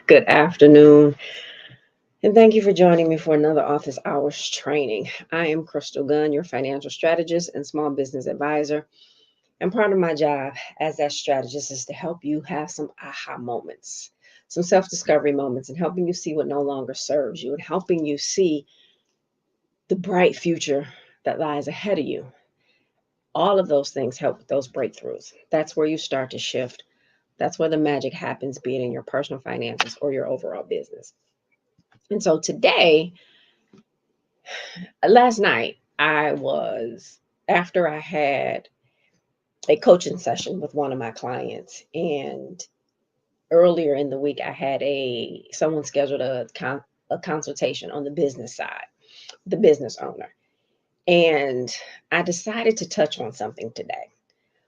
Good afternoon, and thank you for joining me for another office hours training. I am Crystal Gunn, your financial strategist and small business advisor. And part of my job as that strategist is to help you have some aha moments, some self-discovery moments, and helping you see what no longer serves you and helping you see the bright future that lies ahead of you. All of those things help with those breakthroughs. That's where you start to shift. That's where the magic happens, be it in your personal finances or your overall business. And so today, last night, after I had a coaching session with one of my clients, and earlier in the week, I had someone scheduled a consultation on the business side, the business owner. And I decided to touch on something today.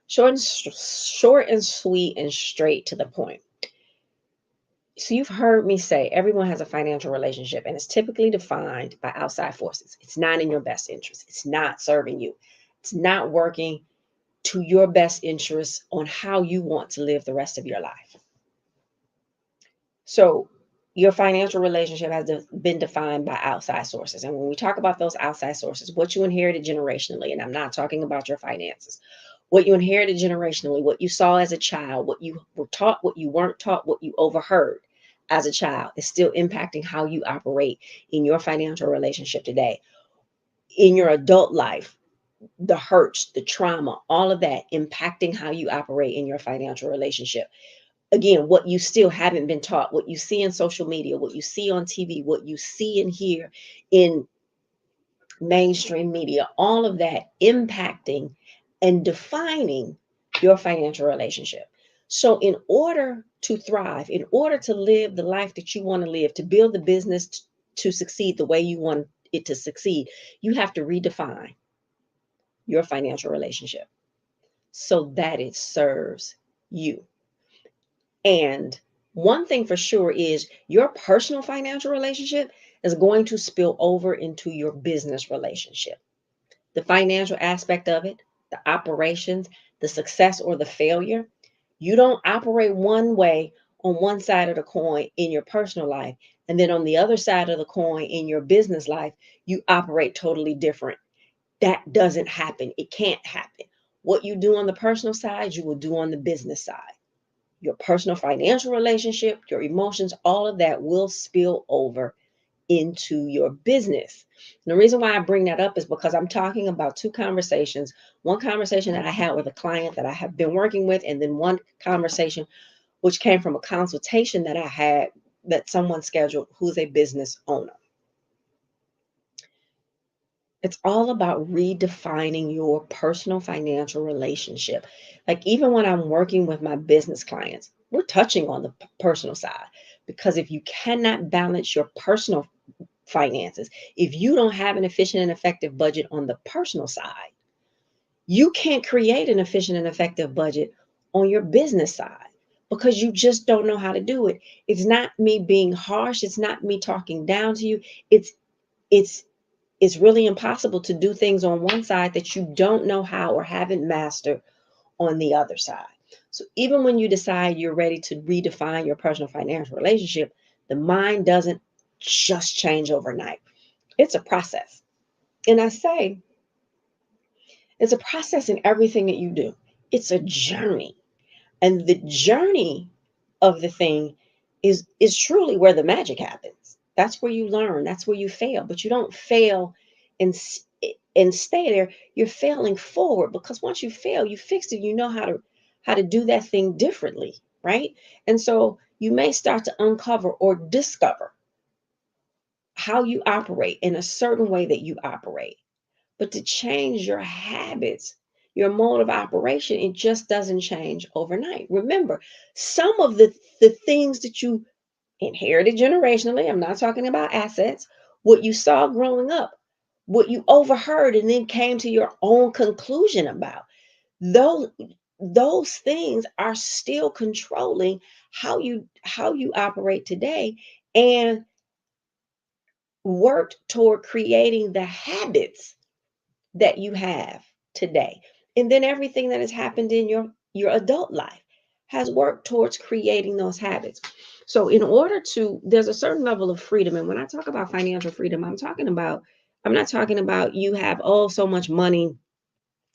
Short and sweet and straight to the point. So you've heard me say everyone has a financial relationship, and it's typically defined by outside forces. It's not in your best interest. It's not serving you. It's not working to your best interest on how you want to live the rest of your life. So your financial relationship has been defined by outside sources. And when we talk about those outside sources, what you inherited generationally, and I'm not talking about your finances, what you inherited generationally, what you saw as a child, what you were taught, what you weren't taught, what you overheard as a child is still impacting how you operate in your financial relationship today. In your adult life, the hurts, the trauma, all of that impacting how you operate in your financial relationship. Again, what you still haven't been taught, what you see in social media, what you see on TV, what you see and hear in mainstream media, all of that impacting and defining your financial relationship. So in order to thrive, in order to live the life that you want to live, to build the business to succeed the way you want it to succeed, you have to redefine your financial relationship so that it serves you. And one thing for sure is your personal financial relationship is going to spill over into your business relationship. The financial aspect of it, the operations, the success or the failure. You don't operate one way on one side of the coin in your personal life, and then on the other side of the coin in your business life, you operate totally different. That doesn't happen. It can't happen. What you do on the personal side, you will do on the business side. Your personal financial relationship, your emotions, all of that will spill over into your business. And the reason why I bring that up is because I'm talking about two conversations. One conversation that I had with a client that I have been working with, and then one conversation which came from a consultation that I had that someone scheduled who's a business owner. It's all about redefining your personal financial relationship. Like even when I'm working with my business clients, we're touching on the personal side, because if you cannot balance your personal finances, if you don't have an efficient and effective budget on the personal side, you can't create an efficient and effective budget on your business side because you just don't know how to do it. It's not me being harsh. It's not me talking down to you. It's really impossible to do things on one side that you don't know how or haven't mastered on the other side. So even when you decide you're ready to redefine your personal financial relationship, the mind doesn't just change overnight. It's a process. And I say it's a process in everything that you do. It's a journey. And the journey of the thing is truly where the magic happens. That's where you learn. That's where you fail. But you don't fail and stay there. You're failing forward, because once you fail, you fixed it. You know how to do that thing differently, right? And so you may start to uncover or discover how you operate in a certain way that you operate. But to change your habits, your mode of operation, it just doesn't change overnight. Remember, some of the things that you inherited generationally, I'm not talking about assets, what you saw growing up, what you overheard and then came to your own conclusion about, those those things are still controlling how you operate today, and worked toward creating the habits that you have today. And then everything that has happened in your adult life has worked towards creating those habits. So in order to, there's a certain level of freedom. And when I talk about financial freedom, I'm not talking about you have oh so much money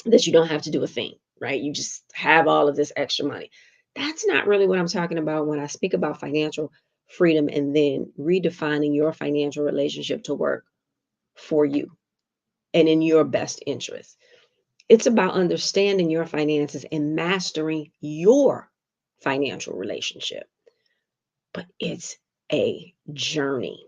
that you don't have to do a thing, right? You just have all of this extra money. That's not really what I'm talking about when I speak about financial freedom and then redefining your financial relationship to work for you and in your best interest. It's about understanding your finances and mastering your financial relationship. But it's a journey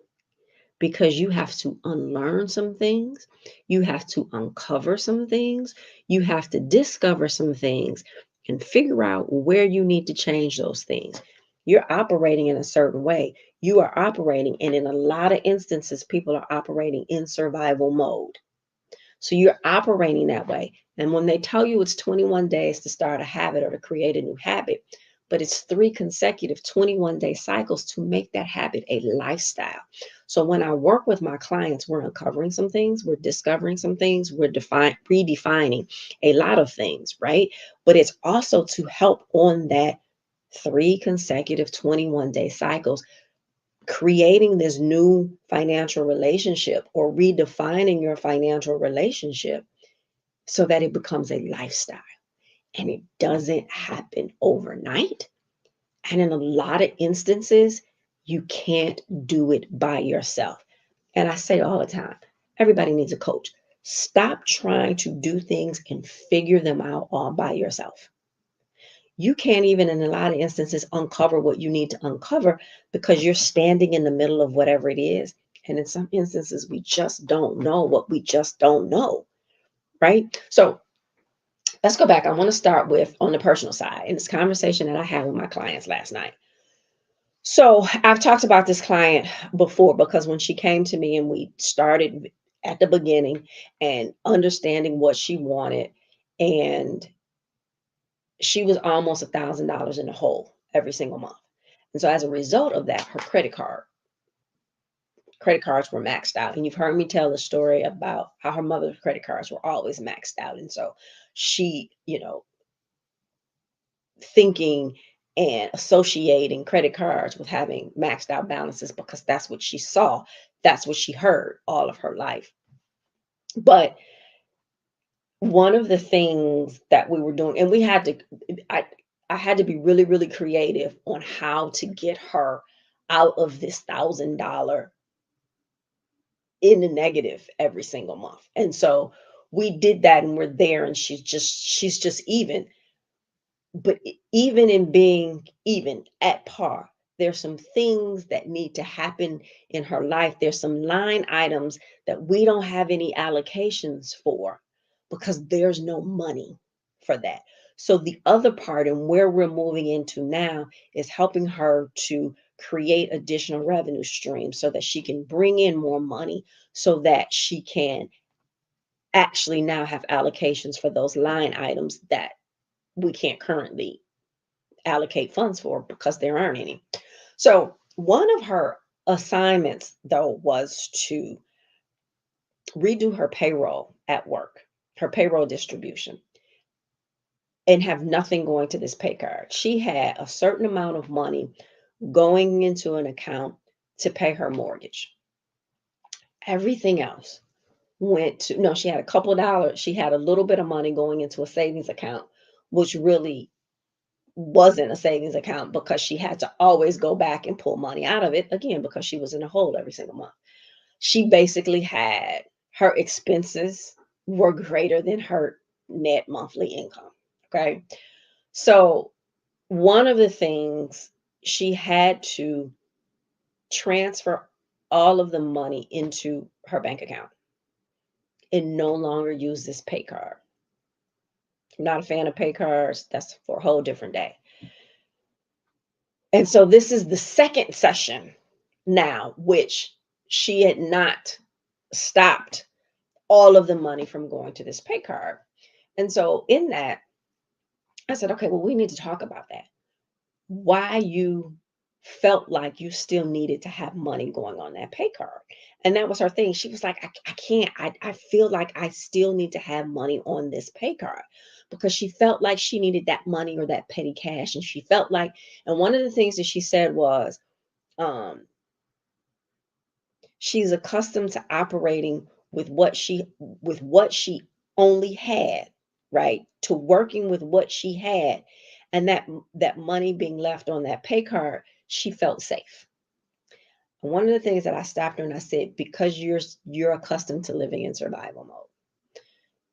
because you have to unlearn some things, you have to uncover some things, you have to discover some things and figure out where you need to change those things. You're operating in a certain way. You are operating, and in a lot of instances, people are operating in survival mode. So you're operating that way. And when they tell you it's 21 days to start a habit or to create a new habit, but it's 3 consecutive 21-day cycles to make that habit a lifestyle. So when I work with my clients, we're uncovering some things, we're discovering some things, we're redefining a lot of things, right? But it's also to help on that 3 consecutive 21-day cycles, creating this new financial relationship or redefining your financial relationship so that it becomes a lifestyle. And it doesn't happen overnight. And in a lot of instances, you can't do it by yourself. And I say all the time, everybody needs a coach. Stop trying to do things and figure them out all by yourself. You can't even, in a lot of instances, uncover what you need to uncover because you're standing in the middle of whatever it is. And in some instances, we just don't know what we just don't know, right? So let's go back. I want to start with on the personal side in this conversation that I had with my clients last night. So I've talked about this client before because when she came to me and we started at the beginning and understanding what she wanted, and she was almost $1,000 in the hole every single month. And so as a result of that, her credit cards were maxed out. And you've heard me tell the story about how her mother's credit cards were always maxed out. And so she, thinking and associating credit cards with having maxed out balances because that's what she saw, that's what she heard all of her life. But one of the things that we were doing, and I, I had to be really, really creative on how to get her out of this $1,000 in the negative every single month. And so we did that and we're there, and she's just even. But even in being even at par, there's some things that need to happen in her life. There's some line items that we don't have any allocations for because there's no money for that. So the other part and where we're moving into now is helping her to create additional revenue streams so that she can bring in more money so that she can actually now have allocations for those line items that we can't currently allocate funds for because there aren't any. So one of her assignments, though, was to redo her payroll at work, her payroll distribution, and have nothing going to this pay card. She had a certain amount of money going into an account to pay her mortgage. Everything else went to, no, she had a couple of dollars. She had a little bit of money going into a savings account, which really wasn't a savings account because she had to always go back and pull money out of it again because she was in a hole every single month. She basically had her expenses were greater than her net monthly income. Okay. So one of the things she had to transfer all of the money into her bank account and no longer use this pay card. I'm not a fan of pay cards. That's for a whole different day. And so this is the second session now, which she had not stopped all of the money from going to this pay card. And so in that, I said, okay, well, we need to talk about that. Why you felt like you still needed to have money going on that pay card. And that was her thing. She was like, I can't, I feel like I still need to have money on this pay card because she felt like she needed that money or that petty cash. And she felt like, and one of the things that she said was, um, she's accustomed to operating with what she only had, right? To working with what she had, and that money being left on that pay card, she felt safe. And one of the things that I stopped her and I said, because you're accustomed to living in survival mode.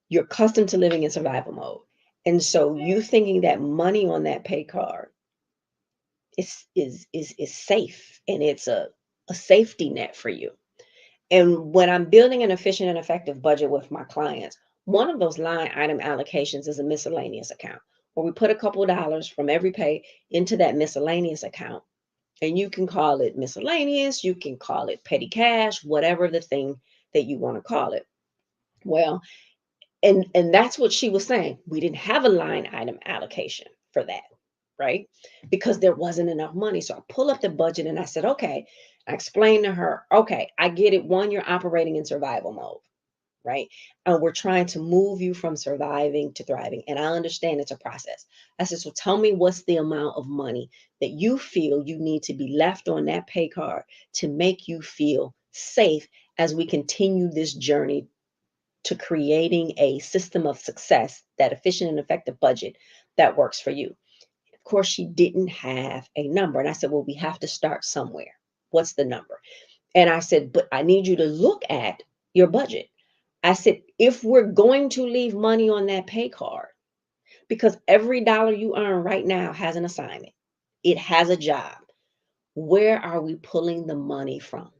You're accustomed to living in survival mode. And so you thinking that money on that pay card is safe and it's a safety net for you. And when I'm building an efficient and effective budget with my clients, one of those line item allocations is a miscellaneous account where we put a couple of dollars from every pay into that miscellaneous account. And you can call it miscellaneous, you can call it petty cash, whatever the thing that you want to call it. Well, and that's what she was saying. We didn't have a line item allocation for that, right? Because there wasn't enough money. So I pull up the budget and I said, okay, I explained to her, okay, I get it. One, you're operating in survival mode, right? And we're trying to move you from surviving to thriving. And I understand it's a process. I said, so tell me what's the amount of money that you feel you need to be left on that pay card to make you feel safe as we continue this journey to creating a system of success, that efficient and effective budget that works for you. Of course, she didn't have a number. And I said, well, we have to start somewhere. What's the number? And I said, but I need you to look at your budget. I said, if we're going to leave money on that pay card, because every dollar you earn right now has an assignment, it has a job. Where are we pulling the money from?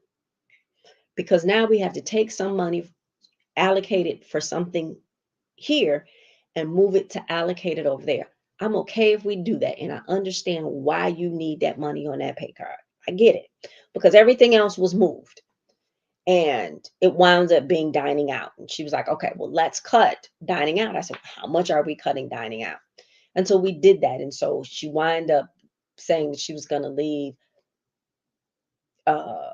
Because now we have to take some money, allocate it for something here, and move it to allocate it over there. I'm okay if we do that. And I understand why you need that money on that pay card. I get it because everything else was moved. And it wound up being dining out. And she was like, okay, well, let's cut dining out. I said, how much are we cutting dining out? And so we did that. And so she wound up saying that she was going to leave uh,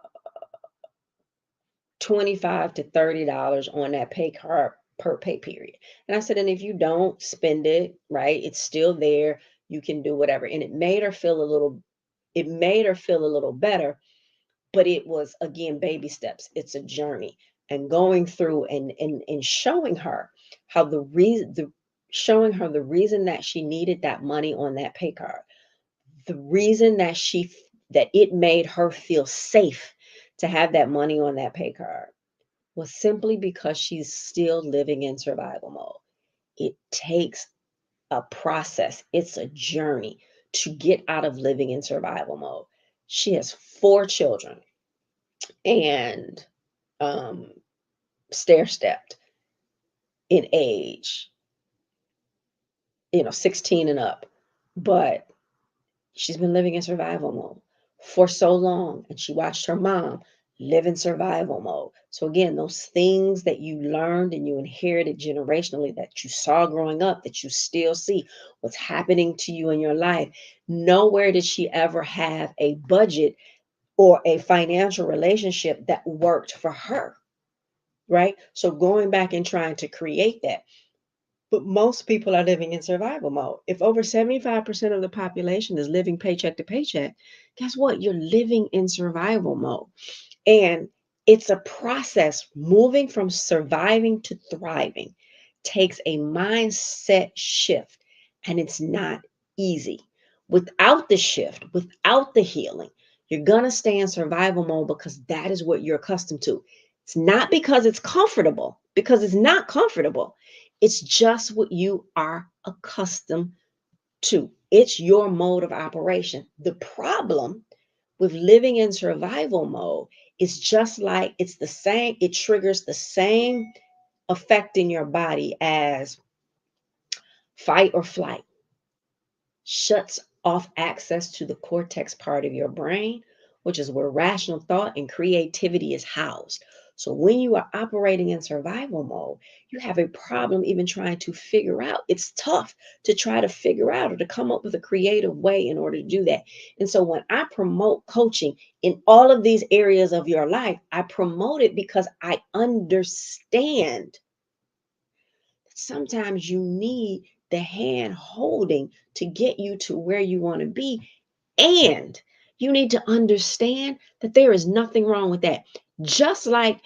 25 to $30 on that pay card per pay period. And I said, and if you don't spend it, right, it's still there. You can do whatever. And it made her feel a little better. But it was, again, baby steps. It's a journey, and going through and showing her how showing her the reason that she needed that money on that pay card, the reason that it made her feel safe to have that money on that pay card was simply because she's still living in survival mode. It takes a process. It's a journey to get out of living in survival mode. She has 4 children and um, stair stepped in age, 16 and up. But she's been living in survival mode for so long. And she watched her mom live in survival mode. So again, those things that you learned and you inherited generationally that you saw growing up, that you still see what's happening to you in your life. Nowhere did she ever have a budget or a financial relationship that worked for her. Right? So going back and trying to create that. But most people are living in survival mode. If over 75% of the population is living paycheck to paycheck, guess what? You're living in survival mode. And it's a process. Moving from surviving to thriving takes a mindset shift, and it's not easy. Without the shift, without the healing, you're going to stay in survival mode because that is what you're accustomed to. It's not because it's comfortable, because it's not comfortable. It's just what you are accustomed to. It's your mode of operation. The problem with living in survival mode, it's just like it's the same, it triggers the same effect in your body as fight or flight, shuts off access to the cortex part of your brain, which is where rational thought and creativity is housed. So when you are operating in survival mode, you have a problem even trying to figure out. It's tough to try to figure out or to come up with a creative way in order to do that. And so when I promote coaching in all of these areas of your life, I promote it because I understand sometimes you need the hand holding to get you to where you want to be. And you need to understand that there is nothing wrong with that. Just like,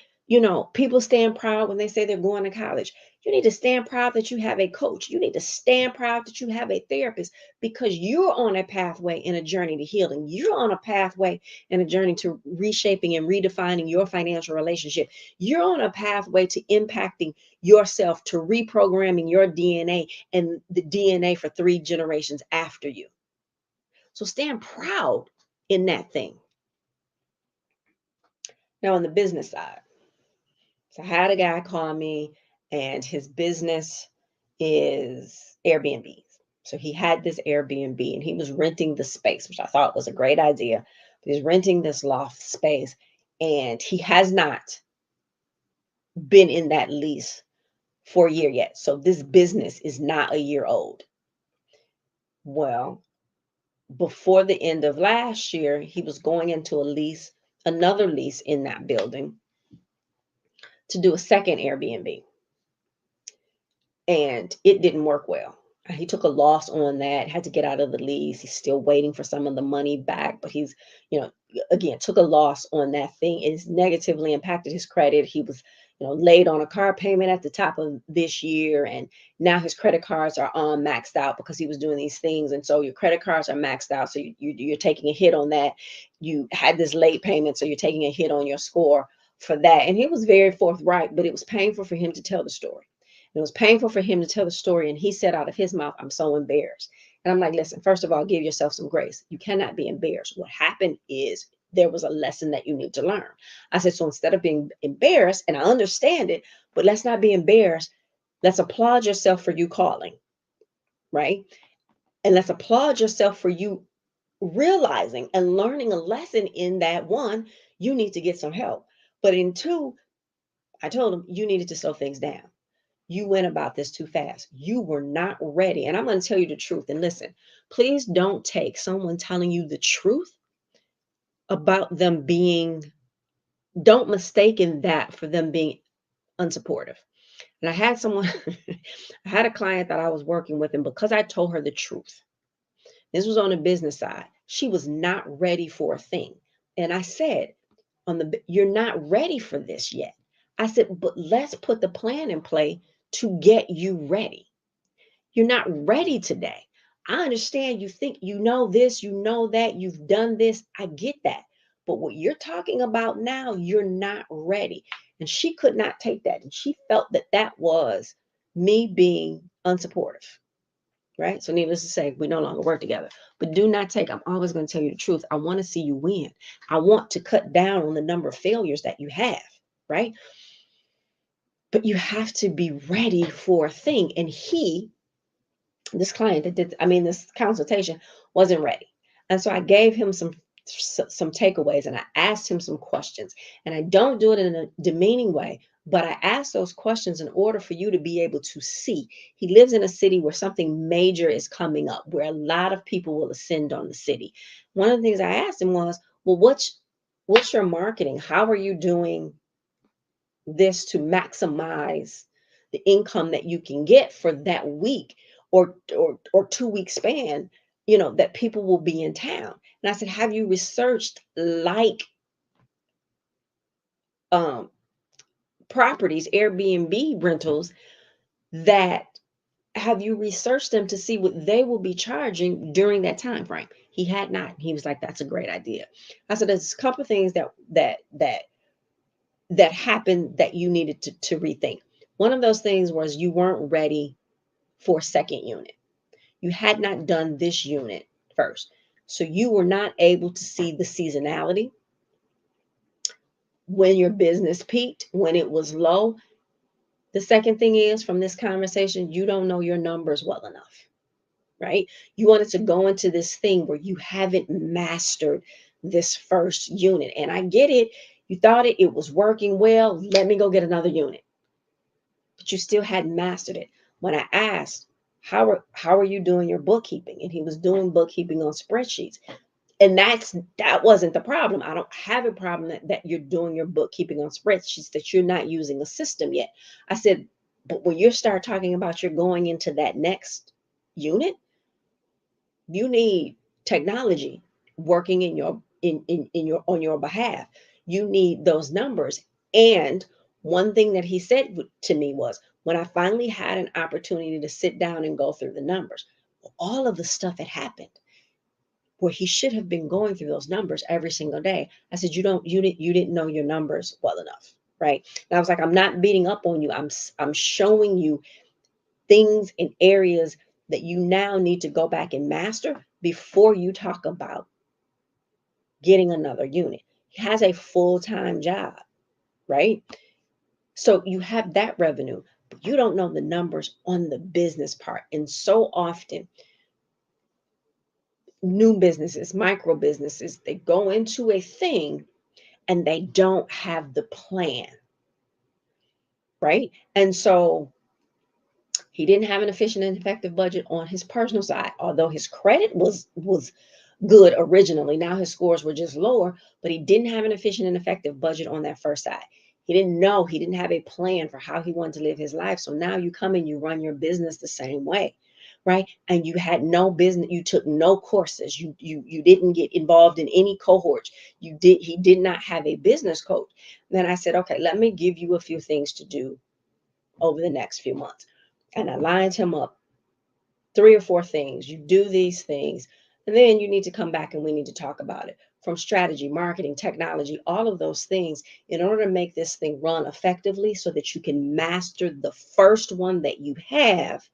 people stand proud when they say they're going to college. You need to stand proud that you have a coach. You need to stand proud that you have a therapist because you're on a pathway in a journey to healing. You're on a pathway in a journey to reshaping and redefining your financial relationship. You're on a pathway to impacting yourself, to reprogramming your DNA and the DNA for 3 generations after you. So stand proud in that thing. Now, on the business side, so I had a guy call me, and his business is Airbnbs. So he had this Airbnb and he was renting the space, which I thought was a great idea. But he's renting this loft space and he has not been in that lease for a year yet. So this business is not a year old. Well, before the end of last year, he was going into another lease in that building to do a second Airbnb. And it didn't work well. He took a loss on that, had to get out of the lease. He's still waiting for some of the money back, but he's, again, took a loss on that thing. It's negatively impacted his credit. He was, late on a car payment at the top of this year. And now his credit cards are on maxed out because he was doing these things. And so your credit cards are maxed out. So you're taking a hit on that. You had this late payment, so you're taking a hit on your score for that. And he was very forthright, but it was painful for him to tell the story. It was painful for him to tell the story. And he said out of his mouth, "I'm so embarrassed." And I'm like, listen, first of all, give yourself some grace. You cannot be embarrassed. What happened is there was a lesson that you need to learn. I said, so instead of being embarrassed, and I understand it, but let's not be embarrassed. Let's applaud yourself for you calling, right? And let's applaud yourself for you realizing and learning a lesson in that. One, you need to get some help. But in two, I told him you needed to slow things down. You went about this too fast. You were not ready. And I'm going to tell you the truth. And listen, please don't take someone telling you the truth about them don't mistake in that for them being unsupportive. And I had someone, I had a client that I was working with, and because I told her the truth, this was on the business side, she was not ready for a thing. And I said, you're not ready for this yet. I said, but let's put the plan in play to get you ready. You're not ready today. I understand you think you know this, you know that, you've done this. I get that. But what you're talking about now, you're not ready. And she could not take that. And she felt that that was me being unsupportive. Right. So, needless to say, we no longer work together. But do not take, I'm always going to tell you the truth. I want to see you win. I want to cut down on the number of failures that you have. Right. But you have to be ready for a thing. And this client that did, this consultation wasn't ready. And so I gave him some takeaways and I asked him some questions. And I don't do it in a demeaning way, but I asked those questions in order for you to be able to see. He lives in a city where something major is coming up, where a lot of people will ascend on the city. One of the things I asked him was, well, what's your marketing? How are you doing this to maximize the income that you can get for that week or 2 week span, that people will be in town? And I said, have you researched um properties, Airbnb rentals, that have you researched them to see what they will be charging during that time frame? He had not. He was like, that's a great idea. I said, there's a couple of things that happened that you needed to rethink. One of those things was you weren't ready for a second unit. You had not done this unit first. So you were not able to see the seasonality when your business peaked, when it was low. The second thing is, from this conversation, you don't know your numbers well enough, right? You wanted to go into this thing where you haven't mastered this first unit. And I get it. You thought it was working well. Let me go get another unit. But you still hadn't mastered it. When I asked, how are you doing your bookkeeping? And he was doing bookkeeping on spreadsheets. And that wasn't the problem. I don't have a problem that you're doing your bookkeeping on spreadsheets, that you're not using a system yet. I said, but when you start talking about you're going into that next unit, you need technology working in your on your behalf. You need those numbers. And one thing that he said to me was, when I finally had an opportunity to sit down and go through the numbers, all of the stuff had happened where he should have been going through those numbers every single day. I said, you didn't know your numbers well enough, right? And I was like, I'm not beating up on you. I'm showing you things in areas that you now need to go back and master before you talk about getting another unit. He has a full-time job, right? So you have that revenue, but you don't know the numbers on the business part. And so often, new businesses, micro businesses, they go into a thing and they don't have the plan, right? And so he didn't have an efficient and effective budget on his personal side, although his credit was good originally. Now his scores were just lower, but he didn't have an efficient and effective budget on that first side. He didn't have a plan for how he wanted to live his life. So now you come and you run your business the same way, right? And you had no business, you took no courses, you didn't get involved in any cohorts. He did not have a business coach. Then I said, okay, let me give you a few things to do over the next few months. And I lined him up 3 or 4 things. You do these things, and then you need to come back and we need to talk about it. From strategy, marketing, technology, all of those things, in order to make this thing run effectively so that you can master the first one that you have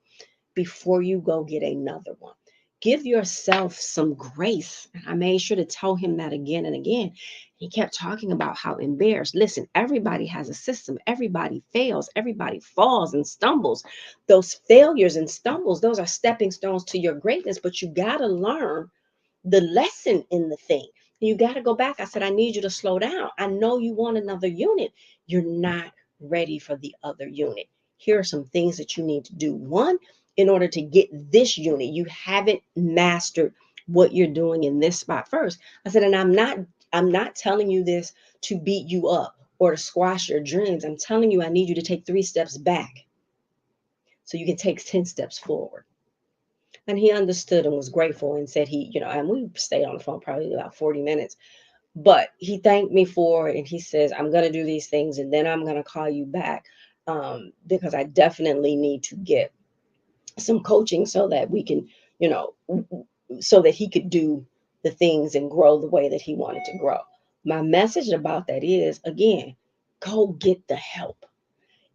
before you go get another one. Give yourself some grace. I made sure to tell him that again and again. He kept talking about how embarrassed. Listen, everybody has a system. Everybody fails. Everybody falls and stumbles. Those failures and stumbles, those are stepping stones to your greatness, but you got to learn the lesson in the thing. You got to go back. I said, I need you to slow down. I know you want another unit. You're not ready for the other unit. Here are some things that you need to do. One, in order to get this unit, you haven't mastered what you're doing in this spot first. I said, and I'm not telling you this to beat you up or to squash your dreams. I'm telling you, I need you to take 3 steps back so you can take 10 steps forward. And he understood and was grateful and said and we stayed on the phone probably about 40 minutes, but he thanked me for it. And he says, I'm going to do these things and then I'm going to call you back, because I definitely need to get some coaching so that we can, so that he could do the things and grow the way that he wanted to grow. My message about that is, again, go get the help.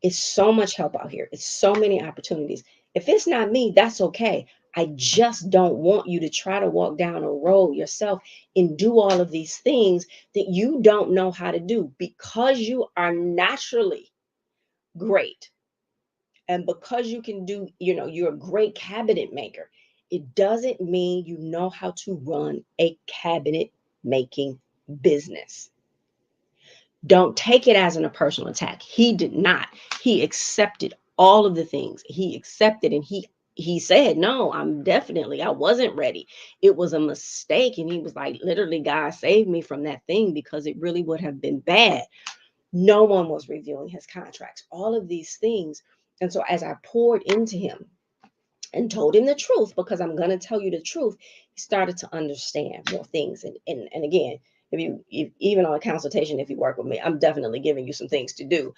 It's so much help out here. It's so many opportunities. If it's not me, that's okay. I just don't want you to try to walk down a road yourself and do all of these things that you don't know how to do, because you are naturally great. And because you can do, you're a great cabinet maker, it doesn't mean you know how to run a cabinet making business. Don't take it as a personal attack. He did not. He accepted all of the things. He accepted, and he said, no, I wasn't ready. It was a mistake. And he was like, literally, God saved me from that thing because it really would have been bad. No one was reviewing his contracts, all of these things. And so as I poured into him and told him the truth, because I'm going to tell you the truth, he started to understand more things. And again, even on a consultation, if you work with me, I'm definitely giving you some things to do.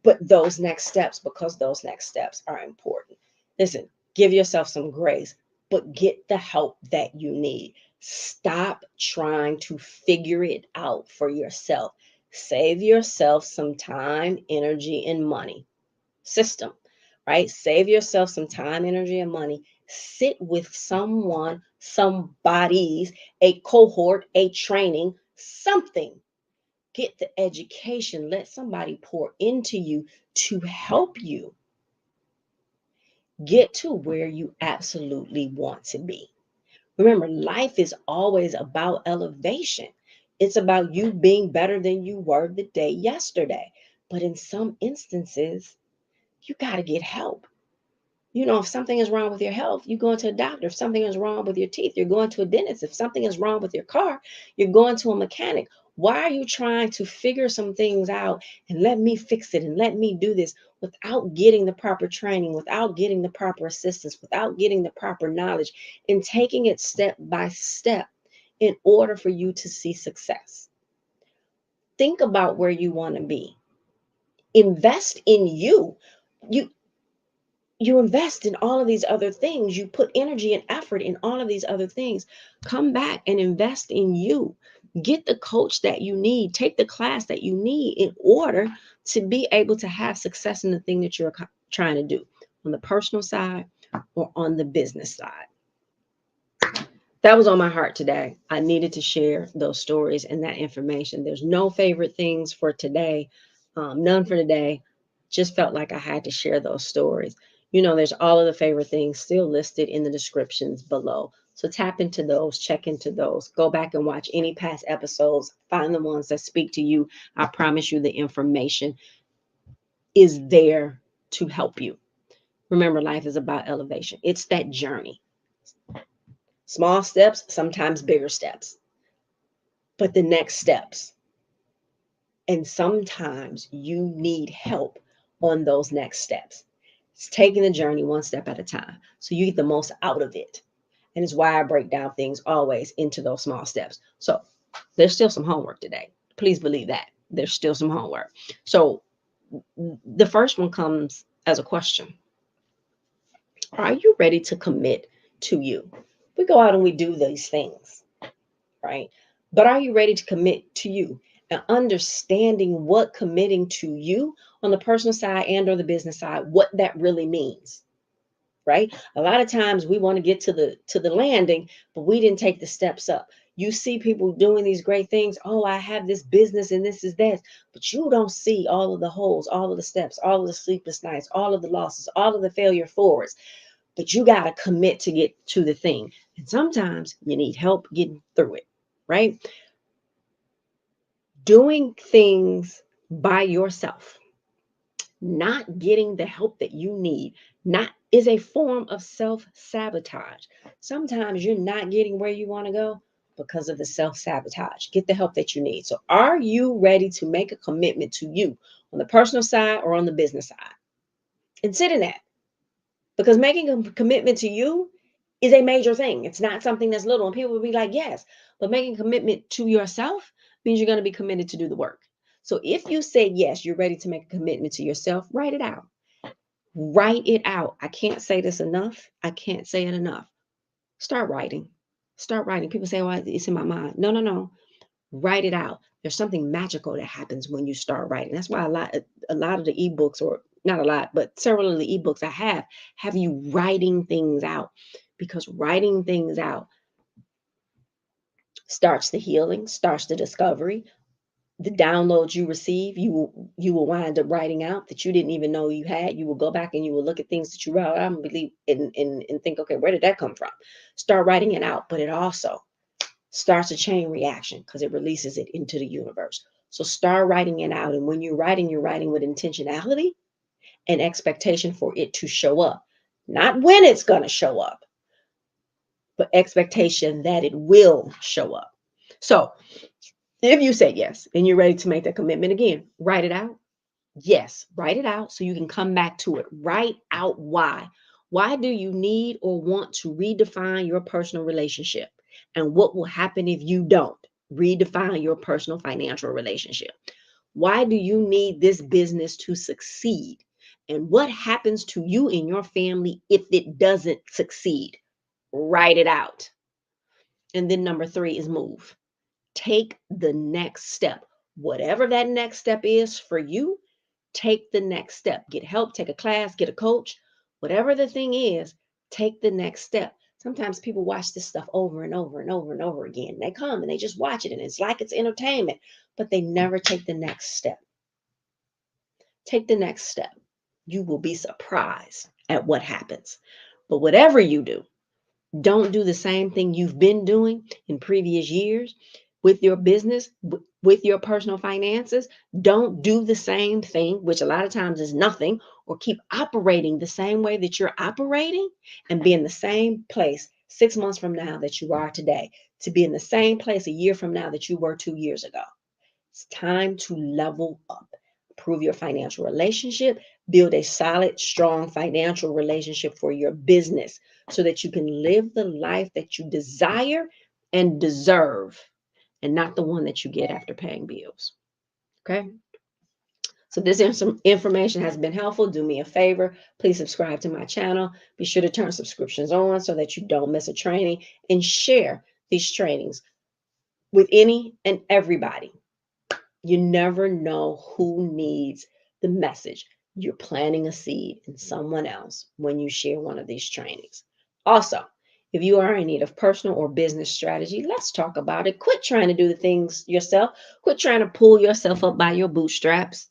But those next steps, because those next steps are important. Listen, give yourself some grace, but get the help that you need. Stop trying to figure it out for yourself. Save yourself some time, energy, and money. System, right? Save yourself some time, energy, and money Sit with someone, somebody's, a cohort, a training, something. Get the education. Let somebody pour into you to help you get to where you absolutely want to be. Remember, life is always about elevation. It's about you being better than you were the day yesterday. But in some instances, you got to get help. If something is wrong with your health, you go to a doctor. If something is wrong with your teeth, you're going to a dentist. If something is wrong with your car, you're going to a mechanic. Why are you trying to figure some things out and let me fix it and let me do this without getting the proper training, without getting the proper assistance, without getting the proper knowledge, and taking it step by step in order for you to see success? Think about where you want to be. Invest in you. You you invest in all of these other things. You put energy and effort in all of these other things. Come back and invest in you. Get the coach that you need. Take the class that you need in order to be able to have success in the thing that you're trying to do on the personal side or on the business side. That was on my heart today. I needed to share those stories and that information. There's no favorite things for today, none for today. Just felt like I had to share those stories. There's all of the favorite things still listed in the descriptions below. So tap into those, check into those, go back and watch any past episodes, find the ones that speak to you. I promise you the information is there to help you. Remember, life is about elevation, it's that journey. Small steps, sometimes bigger steps, but the next steps. And sometimes you need help on those next steps. It's taking the journey one step at a time so you get the most out of it. And it's why I break down things always into those small steps. So there's still some homework today. Please believe that. There's still some homework. So the first one comes as a question. Are you ready to commit to you? We go out and we do these things, right? But are you ready to commit to you? And understanding what committing to you on the personal side and or the business side, what that really means, right? A lot of times we want to get to the landing, but we didn't take the steps up. You see people doing these great things. Oh, I have this business and this is that, but you don't see all of the holes, all of the steps, all of the sleepless nights, all of the losses, all of the failure forwards. But you got to commit to get to the thing. And sometimes you need help getting through it, right? Doing things by yourself, not getting the help that you need, not is a form of self-sabotage. Sometimes you're not getting where you want to go because of the self-sabotage. Get the help that you need. So are you ready to make a commitment to you on the personal side or on the business side? And sit in that. Because making a commitment to you is a major thing. It's not something that's little. And people will be like, yes, but making a commitment to yourself means you're going to be committed to do the work. So if you say yes, you're ready to make a commitment to yourself, write it out. Write it out. I can't say this enough. I can't say it enough. Start writing. Start writing. People say, well, it's in my mind. No, no, no. Write it out. There's something magical that happens when you start writing. That's why a lot of the ebooks, or not a lot, but several of the ebooks I have you writing things out, because writing things out starts the healing, starts the discovery. The downloads you receive, you will wind up writing out that you didn't even know you had. You will go back and you will look at things that you wrote out and believe and think, okay, where did that come from? Start writing it out, but it also starts a chain reaction because it releases it into the universe. So start writing it out. And when you're writing with intentionality and expectation for it to show up. Not when it's going to show up, but expectation that it will show up. So if you say yes and you're ready to make that commitment again, write it out. Yes, write it out so you can come back to it. Write out why. Why do you need or want to redefine your personal relationship? And what will happen if you don't redefine your personal financial relationship? Why do you need this business to succeed? And what happens to you and your family if it doesn't succeed? Write it out. And then number 3 is move. Take the next step. Whatever that next step is for you, take the next step. Get help, take a class, get a coach, whatever the thing is, Take the next step. Sometimes people watch this stuff over and over and over and over again. They come and they just watch it and it's like it's entertainment, but they never take the next step. Take the next step. You will be surprised at what happens. But whatever you do, don't do the same thing you've been doing in previous years with your business, with your personal finances. Don't do the same thing, which a lot of times is nothing, or keep operating the same way that you're operating and be in the same place 6 months from now that you are today, to be in the same place a year from now that you were 2 years ago. It's time to level up. Improve your financial relationship, build a solid, strong financial relationship for your business so that you can live the life that you desire and deserve, and not the one that you get after paying bills. Okay? So this information has been helpful. Do me a favor. Please subscribe to my channel. Be sure to turn subscriptions on so that you don't miss a training, and share these trainings with any and everybody. You never know who needs the message. You're planting a seed in someone else when you share one of these trainings. Also, if you are in need of personal or business strategy, let's talk about it. Quit trying to do the things yourself. Quit trying to pull yourself up by your bootstraps.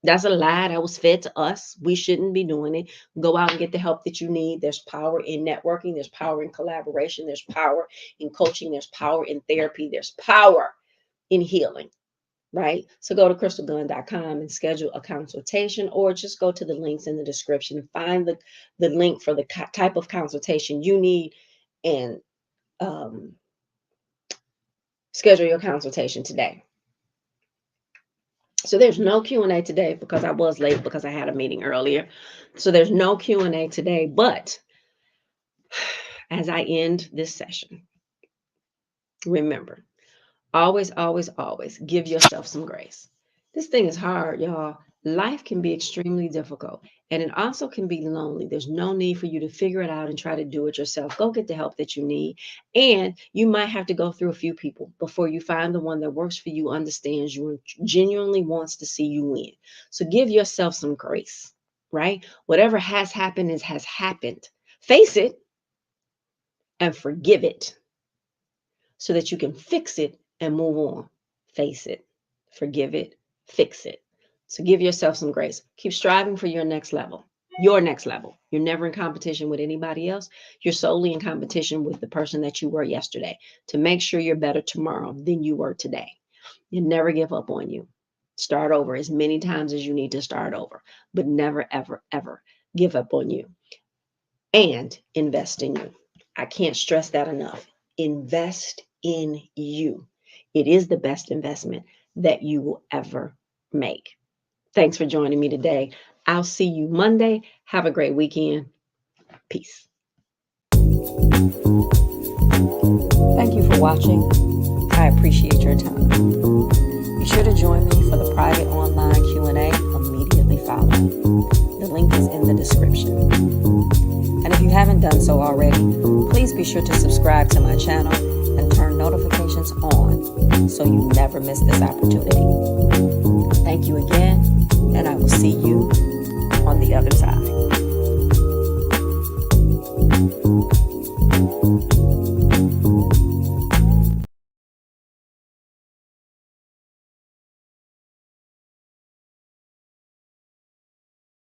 That's a lie that was fed to us. We shouldn't be doing it. Go out and get the help that you need. There's power in networking. There's power in collaboration. There's power in coaching. There's power in therapy. There's power in healing. Right? So go to crystalgunn.com and schedule a consultation, or just go to the links in the description and find the link for the type of consultation you need, and schedule your consultation today. So there's no Q&A today because I was late because I had a meeting earlier. So there's no Q&A today, but as I end this session, remember, always, always, always give yourself some grace. This thing is hard, y'all. Life can be extremely difficult, and it also can be lonely. There's no need for you to figure it out and try to do it yourself. Go get the help that you need, and you might have to go through a few people before you find the one that works for you, understands you, and genuinely wants to see you win. So give yourself some grace, right? Whatever has happened has happened. Face it and forgive it so that you can fix it and move on. Face it, forgive it, fix it. So give yourself some grace. Keep striving for your next level. Your next level. You're never in competition with anybody else. You're solely in competition with the person that you were yesterday, to make sure you're better tomorrow than you were today. You never give up on you. Start over as many times as you need to start over, but never, ever, ever give up on you. And invest in you. I can't stress that enough. Invest in you. It is the best investment that you will ever make. Thanks for joining me today. I'll see you Monday. Have a great weekend. Peace. Thank you for watching. I appreciate your time. Be sure to join me for the private online Q&A immediately following. The link is in the description. And if you haven't done so already, please be sure to subscribe to my channel and turn notifications on so you never miss this opportunity. Thank you again, and I will see you on the other side.